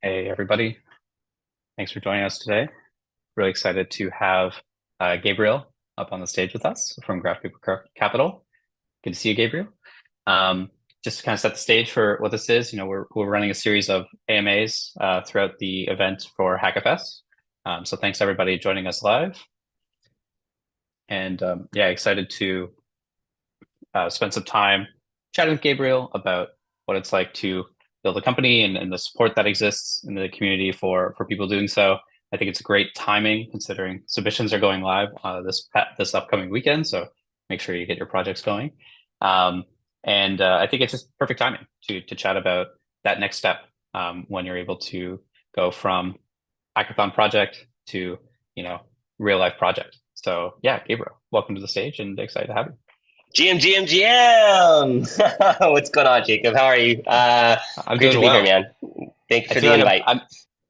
Hey, everybody. Thanks for joining us today. Really excited to have Gabriel up on the stage with us from Graph Paper Capital. Good to see you, Gabriel. Um, just to kind of set the stage for what this is, we're running a series of AMAs throughout the event for HackFS. So thanks everybody joining us live. And yeah, excited to spend some time chatting with Gabriel about what it's like to build a company and the support that exists in the community for people doing so. I think it's a great timing considering submissions are going live this upcoming weekend. So make sure you get your projects going. And I think it's just perfect timing to chat about that next step when you're able to go from hackathon project to real life project. So yeah, Gabriel, welcome to the stage and excited to have you. GM. What's going on, Jacob? How are you? I'm Great to doing be here, well. man. Thank you I for feel the like invite.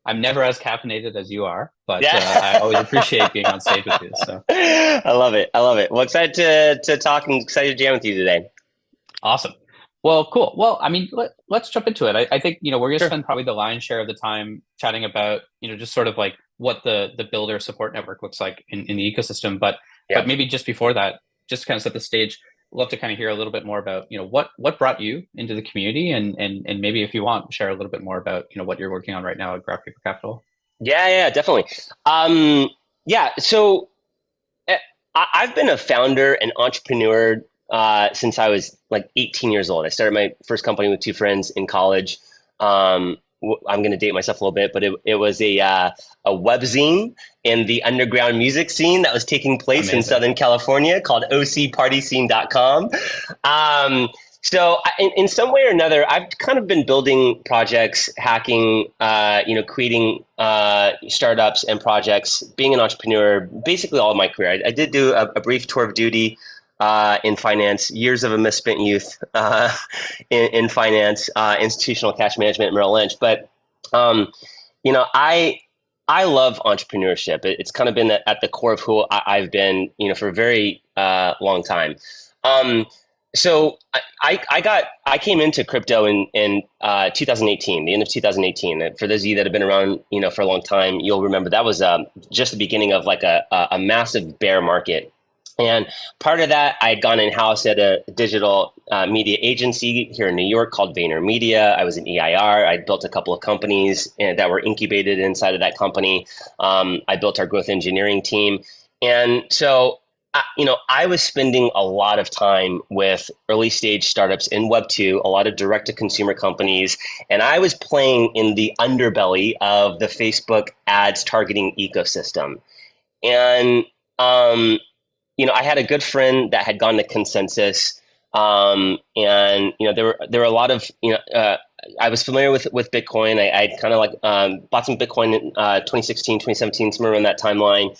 I'm never as caffeinated as you are, but Yeah, I always appreciate being on stage with you. So I love it. I love it. Well, excited to talk and excited to jam with you today. awesome. Well, cool. Well, I mean, let's jump into it. I think, we're going to Sure. spend probably the lion's share of the time chatting about, just sort of like what the builder support network looks like in the ecosystem. But Yeah. maybe just before that, just to kind of set the stage, love to kind of hear a little bit more about, what brought you into the community and maybe if you want, share a little bit more about, what you're working on right now at Graph Paper Capital. Yeah, definitely. Um, yeah. So eh, I've been a founder and entrepreneur since I was like 18 years old. I started my first company with two friends in college. I'm going to date myself a little bit, but it was a webzine in the underground music scene that was taking place in Amazing. Southern California called ocpartyscene.com. Um, in some way or another, I've kind of been building projects, hacking, creating startups and projects, being an entrepreneur, basically all of my career. I did do a brief tour of duty in finance, years of a misspent youth in finance, institutional cash management, Merrill Lynch. But um, you know, I love entrepreneurship. It's kind of been at the core of who I've been, for a very long time. Um, I came into crypto in 2018, the end of 2018. And for those of you that have been around, for a long time, you'll remember that was just the beginning of like a massive bear market. And part of that, I had gone in house at a digital media agency here in New York called VaynerMedia. I was an EIR. I built a couple of companies that were incubated inside of that company. I built our growth engineering team. And so, I was spending a lot of time with early stage startups in Web2, a lot of direct to consumer companies. And I was playing in the underbelly of the Facebook ads targeting ecosystem. And, um, I had a good friend that had gone to Consensus, and there were a lot of I was familiar with Bitcoin. I kind of like bought some Bitcoin in 2016, 2017, somewhere around that timeline,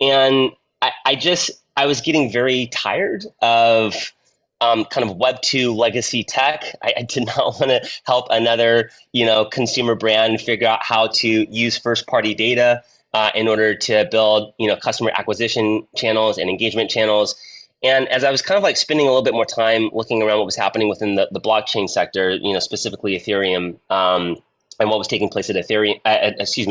and I was getting very tired of kind of Web2 legacy tech. I did not want to help another consumer brand figure out how to use first party data in order to build, customer acquisition channels and engagement channels. And as I was kind of like spending a little bit more time looking around what was happening within the blockchain sector, specifically Ethereum, and what was taking place at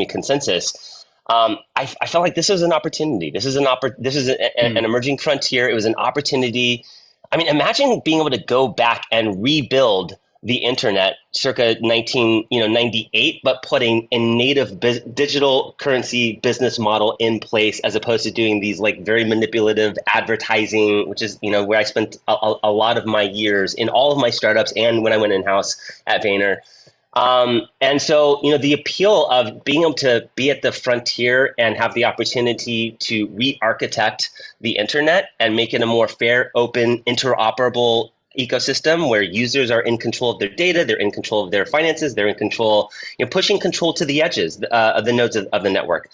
Consensus, I felt like this was an opportunity. This is an Mm. emerging frontier. It was an opportunity. I mean, imagine being able to go back and rebuild the internet circa 1998, but putting a native digital currency business model in place as opposed to doing these like very manipulative advertising, which is where I spent a lot of my years in all of my startups and when I went in house at Vayner. And so, the appeal of being able to be at the frontier and have the opportunity to re-architect the internet and make it a more fair, open, interoperable ecosystem where users are in control of their data, they're in control of their finances, they're in control, pushing control to the edges of the nodes of the network.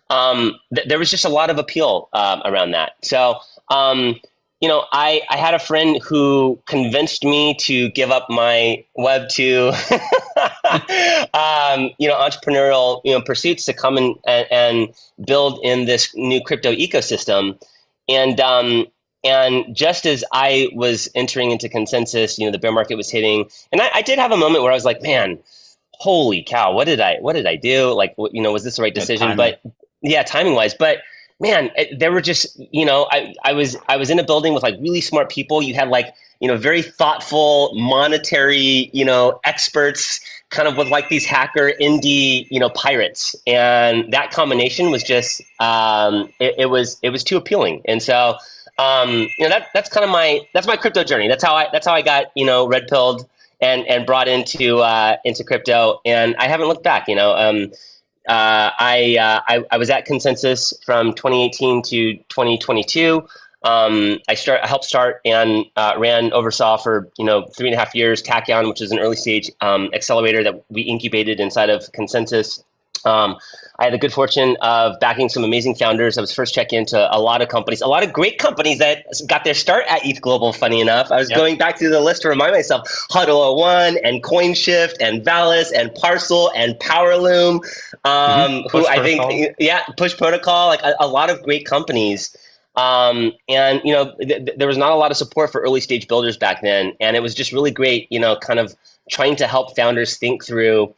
There was just a lot of appeal around that. So, I had a friend who convinced me to give up my Web to, entrepreneurial, pursuits to come and build in this new crypto ecosystem. And, and just as I was entering into Consensus, the bear market was hitting, and I did have a moment where I was like, man, holy cow, what did I do? Like, was this the right decision? Timing. But yeah, timing wise, but man, there were just, I was in a building with like really smart people. You had like, very thoughtful monetary, experts kind of with like these hacker indie, pirates. And that combination was just, it was too appealing. And so, that's kind of that's my crypto journey. That's how I got, red pilled and brought into crypto, and I haven't looked back. I was at Consensus from 2018 to 2022. I helped start and oversaw for 3.5 years Tachyon, which is an early stage accelerator that we incubated inside of Consensus. I had the good fortune of backing some amazing founders. I was first check into a lot of companies, a lot of great companies that got their start at ETHGlobal, funny enough. I was going back through the list to remind myself, Huddle01 and CoinShift and Valus and Parcel and Powerloom, who I think, Push Protocol, like a lot of great companies. And, there was not a lot of support for early stage builders back then. And it was just really great, kind of trying to help founders think through,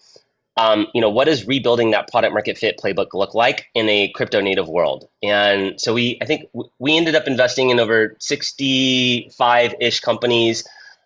what does rebuilding that product market fit playbook look like in a crypto native world? And so I think we ended up investing in over 65-ish companies.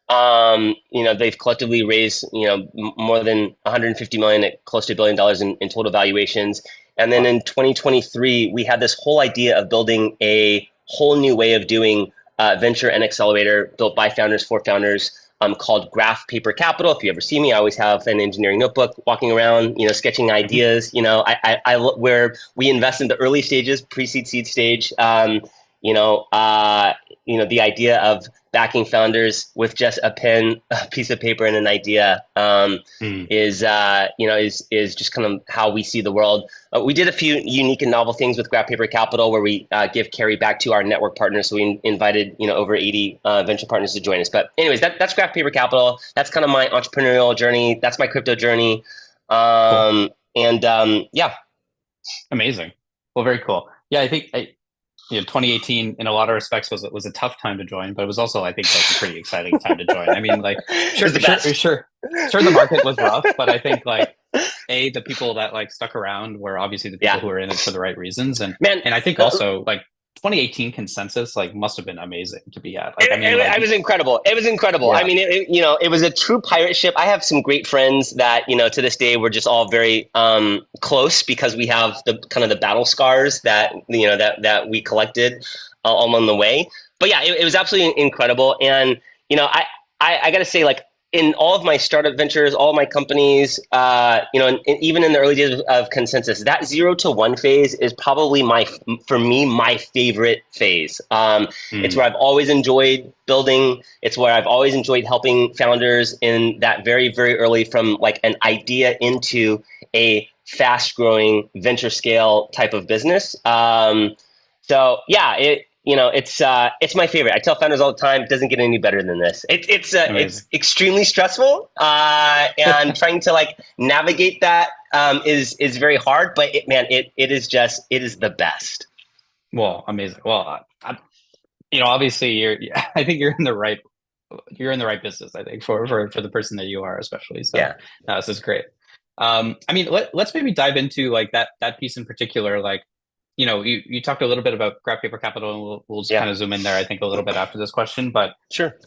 They've collectively raised, more than 150 million at close to $1 billion in total valuations. And then in 2023, we had this whole idea of building a whole new way of doing venture and accelerator built by founders for founders. Called Graph Paper Capital. If you ever see me, I always have an engineering notebook walking around, sketching ideas. Where we invest in the early stages, pre-seed, seed stage. The idea of backing founders with just a pen, a piece of paper, and an idea is just kind of how we see the world. We did a few unique and novel things with Graph Paper Capital, where we give carry back to our network partners. So we invited over 80 venture partners to join us. But anyways, that's Graph Paper Capital. That's kind of my entrepreneurial journey. That's my crypto journey. Cool. Yeah. Amazing. Well, very cool. Yeah, I think 2018 in a lot of respects was a tough time to join, but it was also, I think, like a pretty exciting time to join. I mean, like, sure, the market was rough, but I think like the people that like stuck around were obviously the people who were in it for the right reasons, and I think also like 2018 Consensus like must have been amazing to be at. Like, it was incredible. It was incredible. Yeah. I mean, it was a true pirate ship. I have some great friends that, to this day, we're just all very close because we have the kind of the battle scars that, that we collected along the way. But yeah, it was absolutely incredible. And, I got to say, like, in all of my startup ventures, all of my companies, and even in the early days of Consensus, that 0 to 1 phase is probably my favorite phase. It's where I've always enjoyed building. It's where I've always enjoyed helping founders in that very, very early, from like an idea into a fast growing venture scale type of business. So yeah, it's my favorite. I tell founders all the time, it doesn't get any better than this. It's extremely stressful, and trying to like navigate that is very hard. But it is the best. Well, amazing. Well, obviously I think you're in the right business. I think for the person that you are, especially. So yeah, this is great. Let's maybe dive into like that piece in particular, like. You talked a little bit about Graph Paper Capital, and we'll just kind of zoom in there, I think, a little bit after this question. But sure.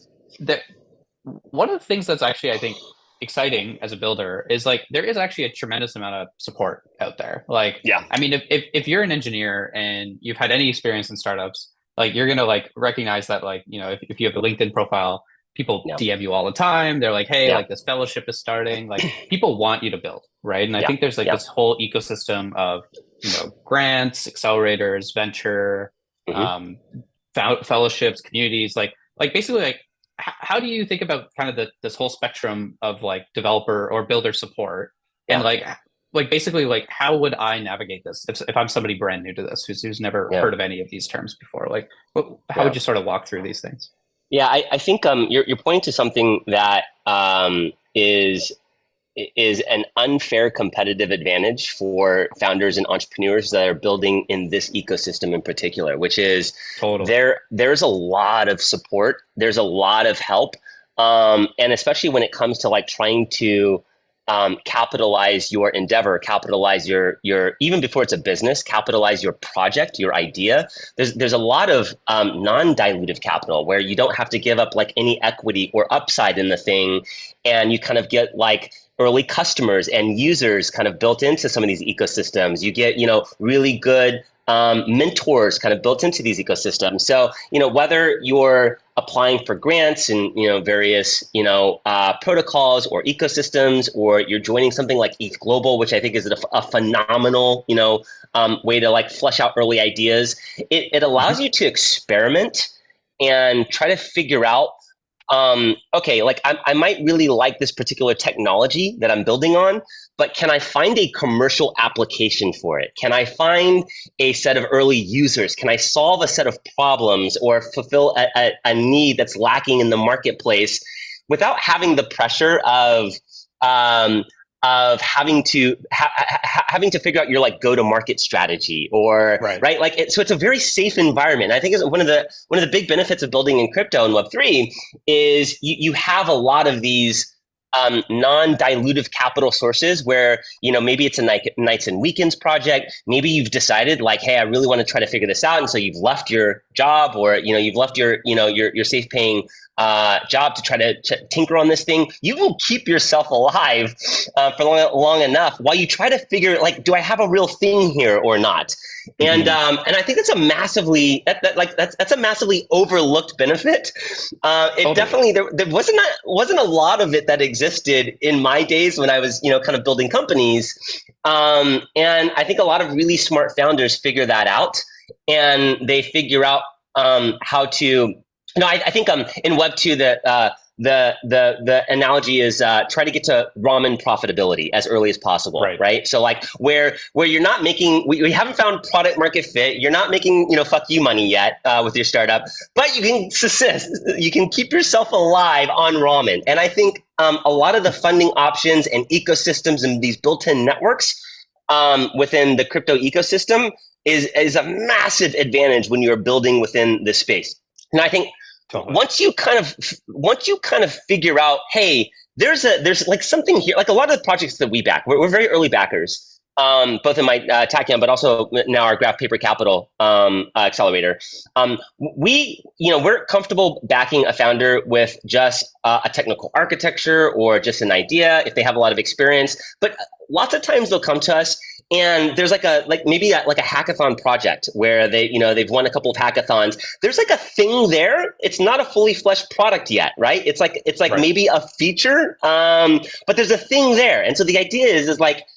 One of the things that's actually, I think, exciting as a builder is like there is actually a tremendous amount of support out there. Like, if you're an engineer and you've had any experience in startups, like you're gonna like recognize that, like, if you have a LinkedIn profile, people DM you all the time. They're like, hey, like this fellowship is starting. Like people want you to build, right? And I think there's like this whole ecosystem of grants, accelerators, venture, fellowships, communities, like basically, like how do you think about kind of this whole spectrum of like developer or builder support, and like basically, like how would I navigate this if I'm somebody brand new to this who's never heard of any of these terms before? Like, how would you sort of walk through these things? Yeah, I think you're pointing to something that is an unfair competitive advantage for founders and entrepreneurs that are building in this ecosystem in particular, which is there's a lot of support, there's a lot of help, and especially when it comes to like trying to capitalize your endeavor, capitalize your even before it's a business, capitalize your project, your idea. There's a lot of non-dilutive capital where you don't have to give up like any equity or upside in the thing, and you kind of get like early customers and users kind of built into some of these ecosystems. You get, really good mentors kind of built into these ecosystems. So, whether you're applying for grants and, various, protocols or ecosystems, or you're joining something like ETHGlobal, which I think is a phenomenal, way to like flesh out early ideas. It allows you to experiment and try to figure out, okay, like I might really like this particular technology that I'm building on, but can I find a commercial application for it? Can I find a set of early users? Can I solve a set of problems or fulfill a need that's lacking in the marketplace without having the pressure of having to having to figure out your like go-to-market strategy or right like so it's a very safe environment. I think it's one of the big benefits of building in crypto and Web3 is you have a lot of these non-dilutive capital sources where, maybe it's a nights and weekends project. Maybe you've decided like, hey, I really want to try to figure this out. And so you've left your job or, you've left your safe paying job to try to tinker on this thing. You can keep yourself alive for long enough while you try to figure like, do I have a real thing here or not? And and I think that's a massively that's a massively overlooked benefit. It definitely there wasn't a lot of it that existed in my days when I was kind of building companies. And I think a lot of really smart founders figure that out, and they figure out how to. I think in Web2 that the analogy is try to get to ramen profitability as early as possible, right? So like where you're not making, we haven't found product market fit, you're not making fuck you money yet with your startup, but you can subsist, you can keep yourself alive on ramen. And I think a lot of the funding options and ecosystems and these built-in networks within the crypto ecosystem is a massive advantage when you're building within this space. And I think once you kind of figure out, hey, there's like something here, like a lot of the projects that we back, we're very early backers, both in my Tachyon, but also now our Graph Paper Capital accelerator. We're comfortable backing a founder with just a technical architecture or just an idea if they have a lot of experience. But lots of times they'll come to us and there's maybe a hackathon project where they've won a couple of hackathons. There's like a thing there. It's not a fully fleshed product yet, right? It's like maybe a feature, but there's a thing there. And so the idea is like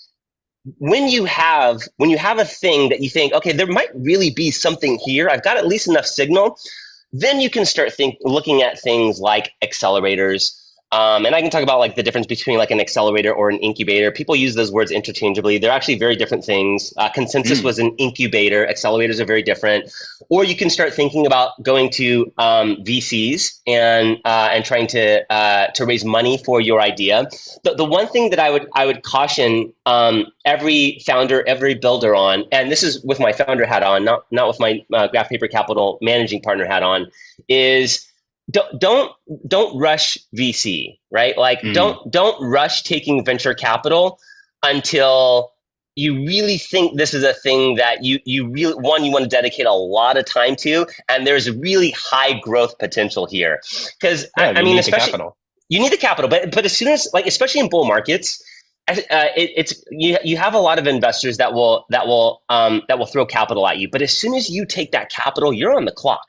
when you have a thing that you think, okay, there might really be something here. I've got at least enough signal. Then you can start looking at things like accelerators. And I can talk about like the difference between like an accelerator or an incubator. People use those words interchangeably. They're actually very different things. Consensus was an incubator. Accelerators are very different. Or you can start thinking about going to VCs and trying to raise money for your idea. The one thing that I would caution every founder, every builder on, and this is with my founder hat on, not with my Graph Paper Capital managing partner hat on, is don't rush VC, right? Like don't rush taking venture capital until you really think this is a thing that you really want to dedicate a lot of time to, and there's really high growth potential here. Because I mean, especially you need the capital, but as soon as like especially in bull markets, you have a lot of investors that will throw capital at you, but as soon as you take that capital, you're on the clock.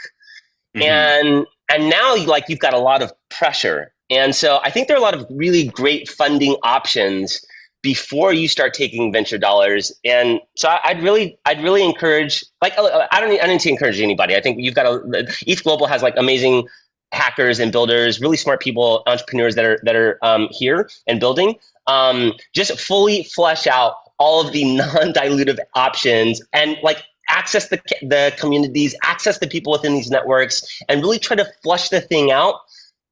And now you've got a lot of pressure. And so I think there are a lot of really great funding options before you start taking venture dollars. And so I'd really encourage, like, I don't need to encourage anybody. I think you've got ETHGlobal has like amazing hackers and builders, really smart people, entrepreneurs that are here and building. Just fully flesh out all of the non-dilutive options and like access the communities, access the people within these networks, and really try to flush the thing out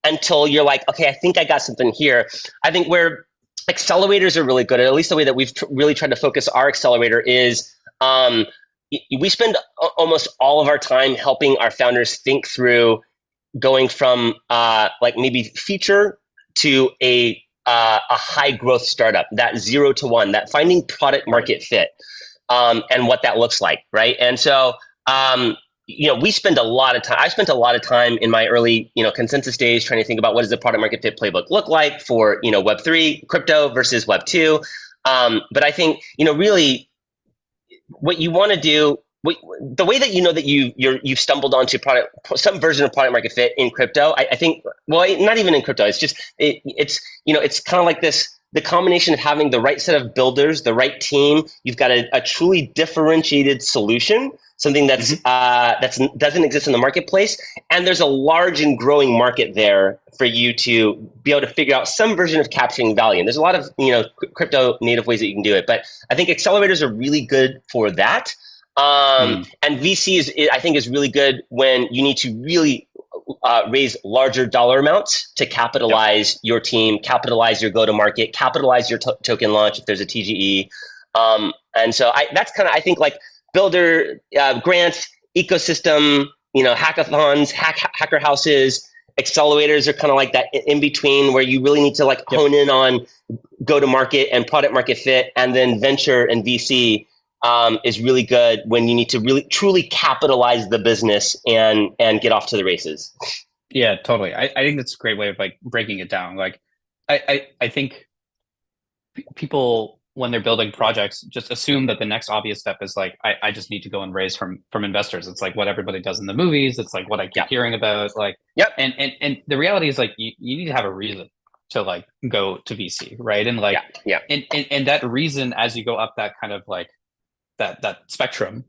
until you're like, okay, I think I got something here. I think where accelerators are really good, at least the way that we've really tried to focus our accelerator is we spend almost all of our time helping our founders think through going from like maybe feature to a a high growth startup, that 0 to 1, that finding product Right. market fit, and what that looks like, right? And so, we spend a lot of time. I spent a lot of time in my early, consensus days trying to think about what does the product market fit playbook look like for, Web3 crypto versus Web2. But I think, really, what you want to do, the way that you know that you've stumbled onto some version of product market fit in crypto, I think, well, not even in crypto, it's just it's kind of like this, the combination of having the right set of builders, the right team. You've got a truly differentiated solution, something that's doesn't exist in the marketplace, and there's a large and growing market there for you to be able to figure out some version of capturing value. And there's a lot of crypto native ways that you can do it, but I think accelerators are really good for that. And VC I think is really good when you need to really raise larger dollar amounts to capitalize your team, capitalize your go-to-market, capitalize your token launch if there's a TGE. And so that's kind of, I think, like builder grants, ecosystem, hackathons, hacker houses, accelerators are kind of like that in between where you really need to hone in on go-to-market and product market fit, and then venture and VC is really good when you need to really truly capitalize the business and get off to the races. Yeah, totally. I think that's a great way of breaking it down. I think people, when they're building projects, just assume that the next obvious step is I just need to go and raise from investors. It's like what everybody does in the movies. It's like what I keep hearing about. And the reality is you need to have a reason to go to VC, right? And and that reason, as you go up that kind of that spectrum,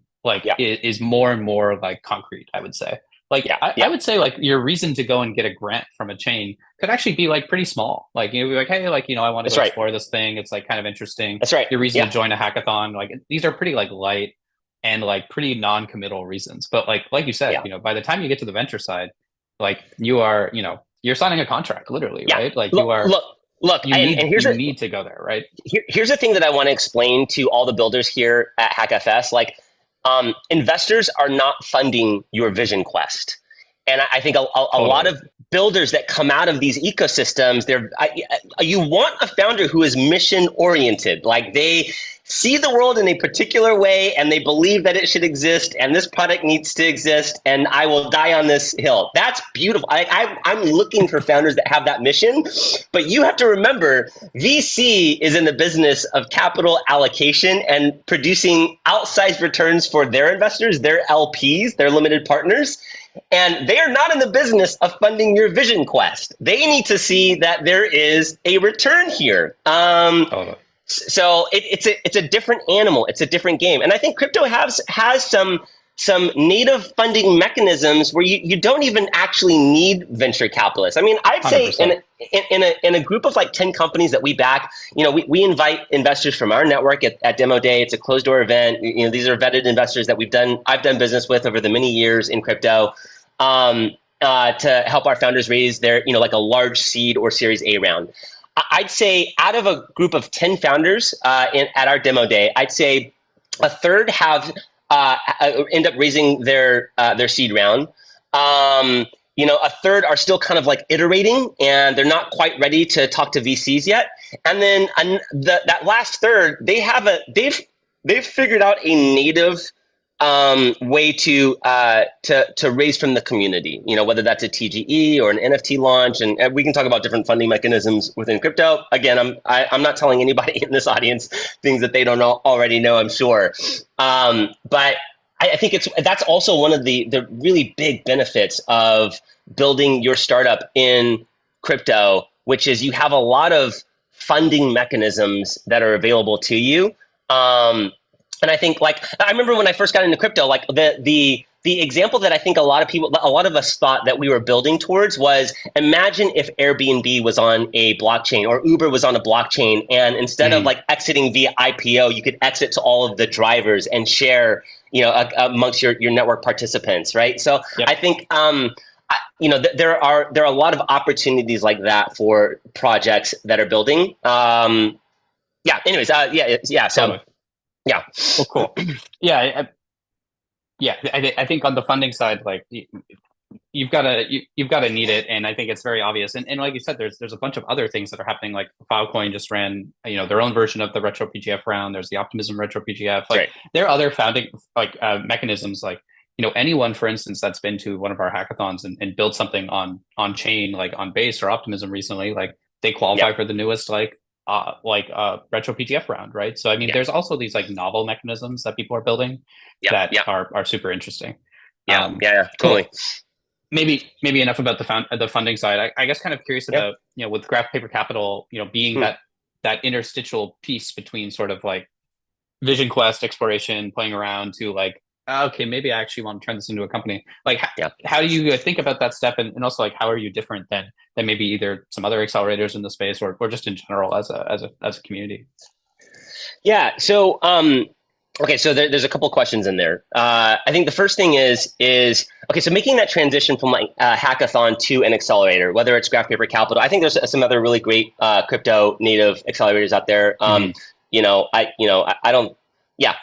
is more and more concrete, I would say. I would say your reason to go and get a grant from a chain could actually be pretty small. You'd be hey, I want to go explore this thing. It's kind of interesting. That's right. Your reason to join a hackathon, these are pretty light and pretty non-committal reasons. But like you said, by the time you get to the venture side, you are, you're signing a contract, literally, right? You are. Look, you need to go there, right? Here's the thing that I want to explain to all the builders here at HackFS. Investors are not funding your vision quest. And I think a lot of builders that come out of these ecosystems, you want a founder who is mission oriented. They see the world in a particular way and they believe that it should exist and this product needs to exist and I will die on this hill. That's beautiful. I'm looking for founders that have that mission, but you have to remember VC is in the business of capital allocation and producing outsized returns for their investors, their LPs, their limited partners. And they are not in the business of funding your vision quest. They need to see that there is a return here. So it's a different animal. It's a different game. And I think crypto has some native funding mechanisms where you don't even actually need venture capitalists. I mean, I'd say 100%. in a group of 10 companies that we back, we invite investors from our network at Demo Day. It's a closed door event. These are vetted investors that I've done business with over the many years in crypto, to help our founders raise their, a large seed or Series A round. I'd say out of a group of 10 founders at our Demo Day, I'd say a third have end up raising their seed round. A third are still kind of iterating and they're not quite ready to talk to VCs yet. And then that last third, they've figured out a native way to raise from the community, whether that's a TGE or an NFT launch, and we can talk about different funding mechanisms within crypto. Again, I'm not telling anybody in this audience things that they don't already know, I'm sure. But I think that's also one of the really big benefits of building your startup in crypto, which is you have a lot of funding mechanisms that are available to you. And I think I remember when I first got into crypto, the example that I think a lot of us thought that we were building towards was, imagine if Airbnb was on a blockchain or Uber was on a blockchain, and instead of exiting via IPO, you could exit to all of the drivers and share, amongst your network participants, right? So I think there are a lot of opportunities like that for projects that are building. Anyways, so. Yeah. Well, cool. Yeah. I think on the funding side, you've got to need it, and I think it's very obvious. And like you said, there's a bunch of other things that are happening. Like Filecoin just ran their own version of the retro PGF round. There's the Optimism retro PGF. Like Right. there are other founding mechanisms. Like anyone, for instance, that's been to one of our hackathons and built something on chain, like on Base or Optimism recently, like they qualify Yep. for the newest retro PGF round, right? So I mean, Yeah. there's also these like novel mechanisms that people are building Yeah. that Yeah. are super interesting. Yeah. Yeah. Cool. Totally. Maybe enough about the funding side. I guess kind of curious Yeah. about with Graph Paper Capital, being that interstitial piece between sort of like vision quest, exploration, playing around to like, okay, maybe I actually want to turn this into a company. Like, how do you think about that step, and also like how are you different than maybe either some other accelerators in the space or just in general as a community? Yeah. So, okay. So there's a couple questions in there. I think the first thing is okay. So making that transition from like a hackathon to an accelerator, whether it's Graph Paper Capital, I think there's some other really great crypto native accelerators out there. I don't. Yeah,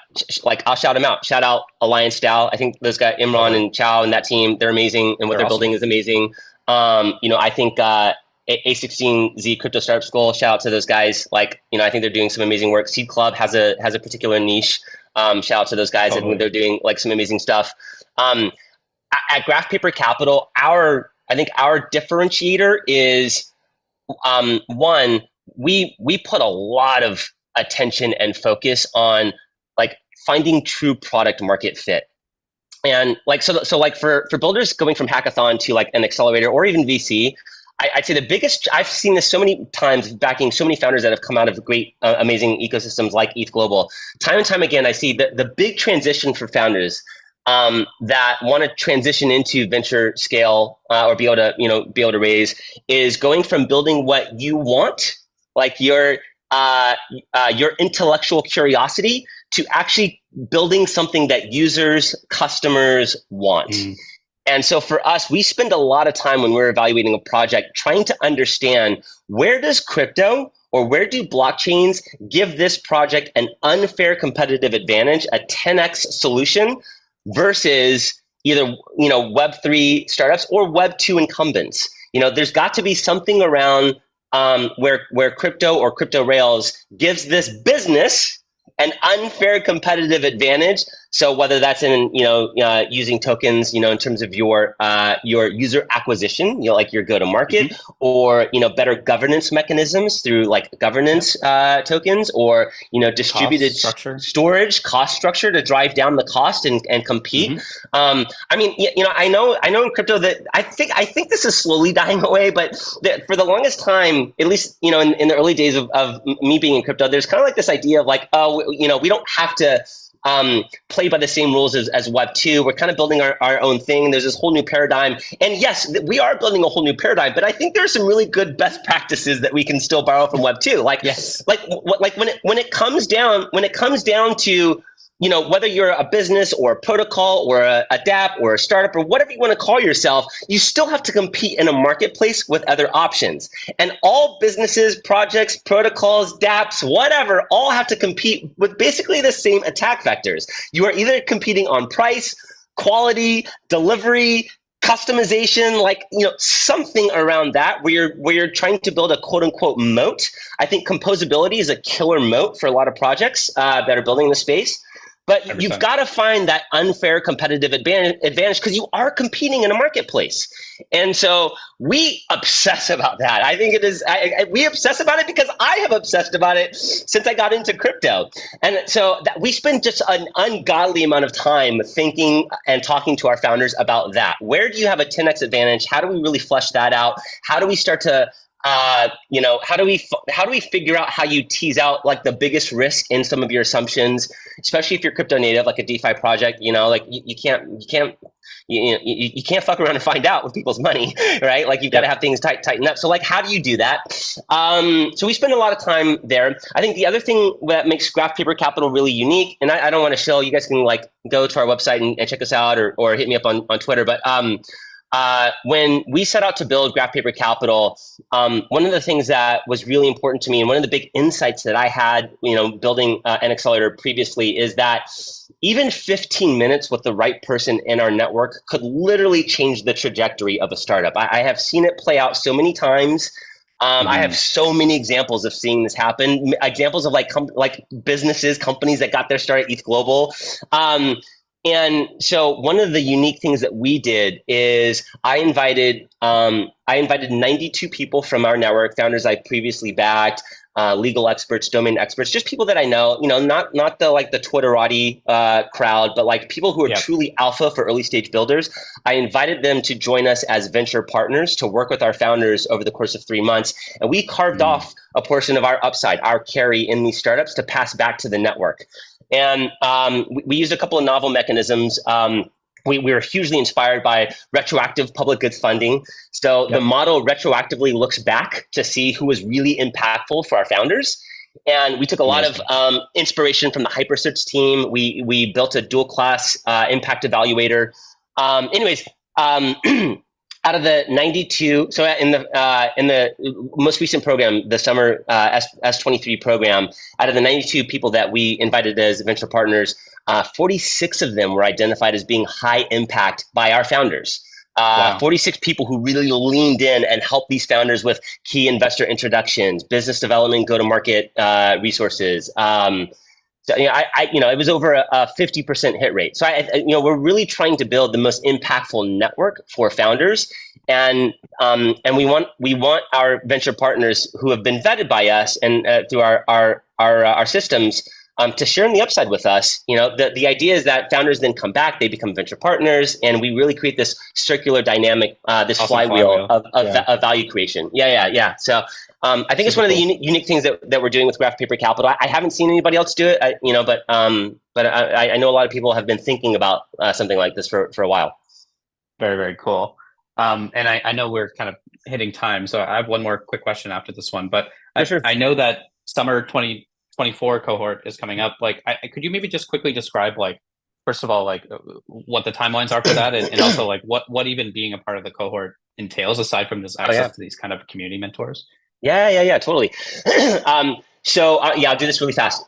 like I'll shout them out. Shout out Alliance DAO. I think those guys, Imran and Chow and that team, they're amazing, and what they're building is amazing. I think A16Z Crypto Startup School. Shout out to those guys. Like, I think they're doing some amazing work. Seed Club has a particular niche. Shout out to those guys. I think they're doing like some amazing stuff. At Graph Paper Capital, I think our differentiator is one. We put a lot of attention and focus on like finding true product market fit. And like, so like for builders going from hackathon to like an accelerator or even VC, I'd say the biggest, I've seen this so many times backing so many founders that have come out of great, amazing ecosystems like ETHGlobal. Time and time again, I see the big transition for founders that want to transition into venture scale or be able to raise is going from building what you want, like your intellectual curiosity, to actually building something that users, customers want. And so for us, we spend a lot of time when we're evaluating a project trying to understand where does crypto or where do blockchains give this project an unfair competitive advantage, a 10x solution versus either Web3 startups or Web2 incumbents. There's got to be something around where crypto or crypto rails gives this business an unfair competitive advantage. So whether that's in using tokens in terms of your user acquisition, like your go to market, or better governance mechanisms through like governance tokens, or distributed storage cost structure to drive down the cost and compete. I know in crypto that I think this is slowly dying away, but for the longest time, at least in the early days of me being in crypto, there's kind of like this idea of like, we don't have to play by the same rules as Web 2. We're kind of building our own thing. There's this whole new paradigm. And yes, we are building a whole new paradigm, but I think there's some really good best practices that we can still borrow from Web 2. Like, yes. like when it comes down to whether you're a business or a protocol or a dApp or a startup or whatever you want to call yourself, you still have to compete in a marketplace with other options. And all businesses, projects, protocols, dApps, whatever, all have to compete with basically the same attack vectors. You are either competing on price, quality, delivery, customization, something around that where you're trying to build a quote unquote moat. I think composability is a killer moat for a lot of projects that are building in the space. But 100%. You've got to find that unfair competitive advantage because you are competing in a marketplace. And so we obsess about that. I think it is, we obsess about it because I have obsessed about it since I got into crypto. And so we spend just an ungodly amount of time thinking and talking to our founders about that. Where do you have a 10x advantage? How do we really flesh that out? How do we start to how do we figure out how you tease out like the biggest risk in some of your assumptions, especially if you're crypto native, like a DeFi project, like you can't fuck around and find out with people's money, right? Like you've got to have things tighten up. So like, how do you do that? So we spend a lot of time there. I think the other thing that makes Graph Paper Capital really unique, and I don't want to show, you guys can like go to our website and check us out or hit me up on Twitter, but When we set out to build Graph Paper Capital, one of the things that was really important to me, and one of the big insights that I had, building an accelerator previously, is that even 15 minutes with the right person in our network could literally change the trajectory of a startup. I have seen it play out so many times. I have so many examples of seeing this happen. Examples of like businesses, companies that got their start at ETHGlobal. And so one of the unique things that we did is I invited 92 people from our network, founders I previously backed, legal experts, domain experts, just people that I know, not the Twitterati crowd, but like people who are truly alpha for early stage builders. I invited them to join us as venture partners to work with our founders over the course of 3 months. And we carved off a portion of our upside, our carry in these startups to pass back to the network. And we used a couple of novel mechanisms. We were hugely inspired by retroactive public goods funding. So the model retroactively looks back to see who was really impactful for our founders. And we took a lot of inspiration from the HyperSearch team. We built a dual class impact evaluator. Out of the 92, so in the most recent program, the summer S23 program, out of the 92 people that we invited as venture partners, 46 of them were identified as being high impact by our founders. 46 people who really leaned in and helped these founders with key investor introductions, business development, go-to-market resources. So, it was over a 50% hit rate. So, we're really trying to build the most impactful network for founders, and we want our venture partners who have been vetted by us and through our systems to share in the upside with us. The idea is that founders then come back, they become venture partners, and we really create this circular dynamic, this flywheel of value creation. Yeah. So. I think it's one of the unique things that we're doing with Graph Paper Capital. I haven't seen anybody else do it, but I know a lot of people have been thinking about something like this for a while. Very, very cool. And I know we're kind of hitting time, so I have one more quick question after this one. But I know that summer 2024 cohort is coming up. Like, could you maybe just quickly describe, like, first of all, like what the timelines are for that, and also like what even being a part of the cohort entails aside from this access to these kind of community mentors? Yeah, totally. I'll do this really fast.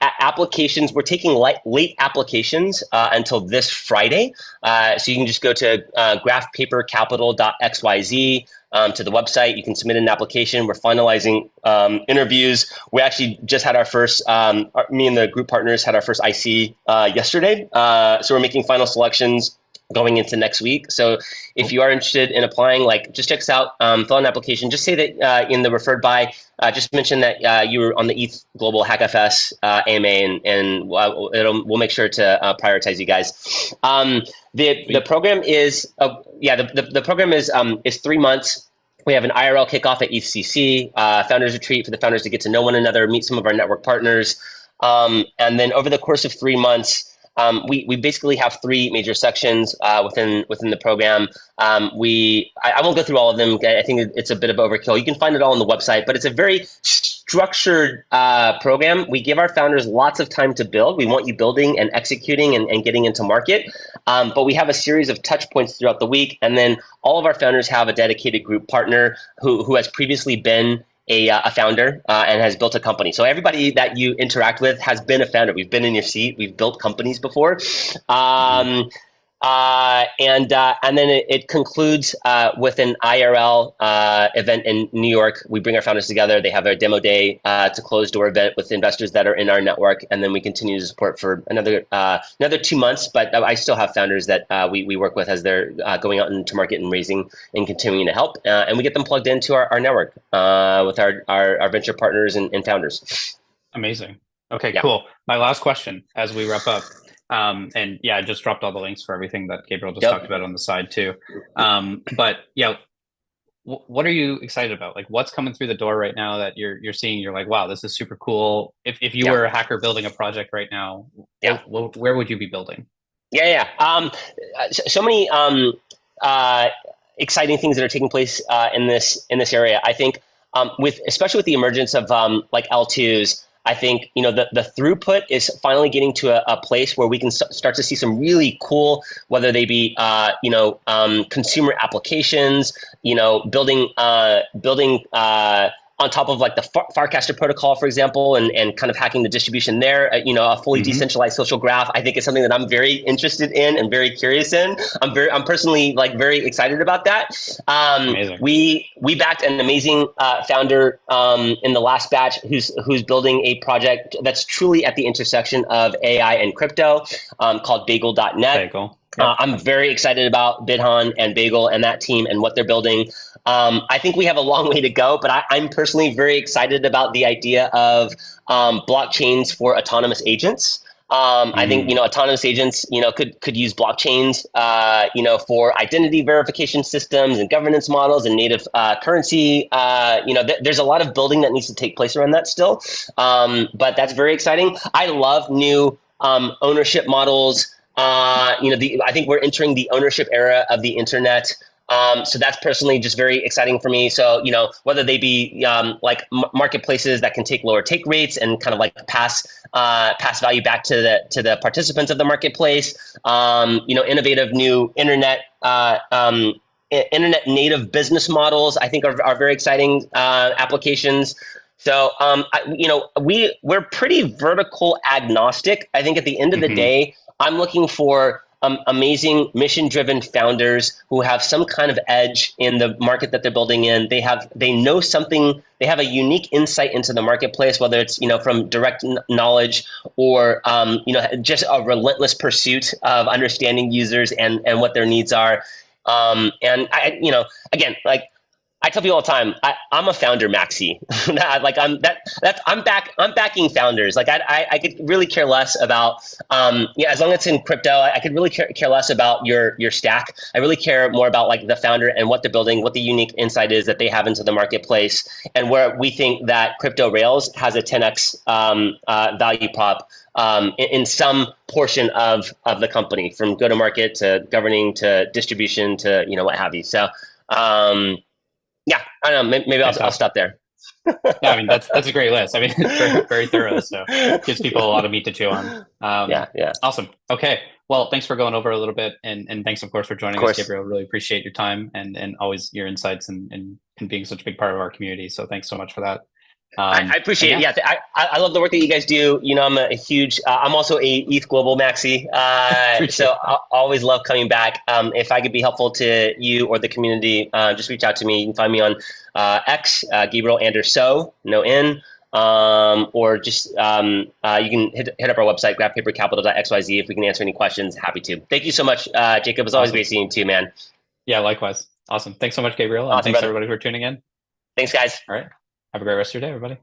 Applications, we're taking late applications until this Friday. So you can just go to graphpapercapital.xyz to the website. You can submit an application. We're finalizing interviews. We actually just had our first, me and the group partners had our first IC yesterday. So we're making final selections going into next week. So if you are interested in applying, just check us out, fill out an application. Just say that in the referred by, just mention that you were on the ETHGlobal HackFS AMA, and we'll make sure to prioritize you guys. The program is the program is 3 months. We have an IRL kickoff at ETHCC, founders retreat for the founders to get to know one another, meet some of our network partners, and then over the course of 3 months. We basically have 3 major sections within the program. I won't go through all of them. I think it's a bit of overkill. You can find it all on the website, but it's a very structured program. We give our founders lots of time to build. We want you building and executing and getting into market. But we have a series of touch points throughout the week. And then all of our founders have a dedicated group partner who has previously been a founder and has built a company. So everybody that you interact with has been a founder. We've been in your seat. We've built companies before. And then it concludes with an IRL event in New York. We bring our founders together. They have a demo day. It's a closed door event with investors that are in our network, and then we continue to support for another 2 months. But I still have founders that we work with as they're going out into market and raising and continuing to help, and we get them plugged into our network with our venture partners and founders. Amazing. Okay, cool. My last question as we wrap up. And I just dropped all the links for everything that Gabriel just talked about on the side too. But what are you excited about? Like, what's coming through the door right now that you're seeing? You're like, wow, this is super cool. If you were a hacker building a project right now, where would you be building? So many exciting things that are taking place in this area. I think especially with the emergence of like L2s. I think, the throughput is finally getting to a place where we can start to see some really cool, whether they be, consumer applications, building on top of like the Farcaster protocol, for example, and kind of hacking the distribution there, a fully decentralized social graph, I think is something that I'm very interested in and very curious in. I'm personally like very excited about that. Amazing. We backed an amazing founder in the last batch who's building a project that's truly at the intersection of AI and crypto, called Bagel.net. Bagel. Yep. I'm very excited about Bidhan and Bagel and that team and what they're building. I think we have a long way to go, but I'm personally very excited about the idea of blockchains for autonomous agents. I think autonomous agents could use blockchains for identity verification systems and governance models and native currency. There's a lot of building that needs to take place around that still, but that's very exciting. I love new ownership models. I think we're entering the ownership era of the internet. So that's personally just very exciting for me. So, whether they be like marketplaces that can take lower take rates and kind of like pass value back to the participants of the marketplace, innovative new internet native business models, I think are very exciting applications. So, we're pretty vertical agnostic. I think at the end of the day, I'm looking for amazing mission-driven founders who have some kind of edge in the market that they're building in. They know something. They have a unique insight into the marketplace, whether it's from direct knowledge or just a relentless pursuit of understanding users and what their needs are. And I, again, like I tell people all the time, I'm a founder maxi. I'm backing founders. Like I could really care less about as long as it's in crypto, I could really care less about your stack. I really care more about like the founder and what they're building, what the unique insight is that they have into the marketplace, and where we think that crypto Rails has a 10x value prop in some portion of the company, from go to market to governing to distribution to what have you. So. Yeah, I don't know. Maybe I'll stop there. Yeah, I mean that's a great list. I mean, it's very, very thorough, so gives people a lot of meat to chew on. Yeah. Awesome. Okay. Well, thanks for going over a little bit, and thanks, of course, for joining us, Gabriel. Really appreciate your time and always your insights and being such a big part of our community. So thanks so much for that. I appreciate it. Yeah, I love the work that you guys do. I'm a huge. I'm also a ETHGlobal maxi, so I always love coming back. If I could be helpful to you or the community, just reach out to me. You can find me on X, Gabriel Anderson, no N, or just you can hit up our website, grabpapercapital.xyz. If we can answer any questions, happy to. Thank you so much, Jacob. It's always great seeing you too, man. Yeah, likewise. Awesome. Thanks so much, Gabriel. And thanks everybody for tuning in. Thanks, guys. All right. Have a great rest of your day, everybody.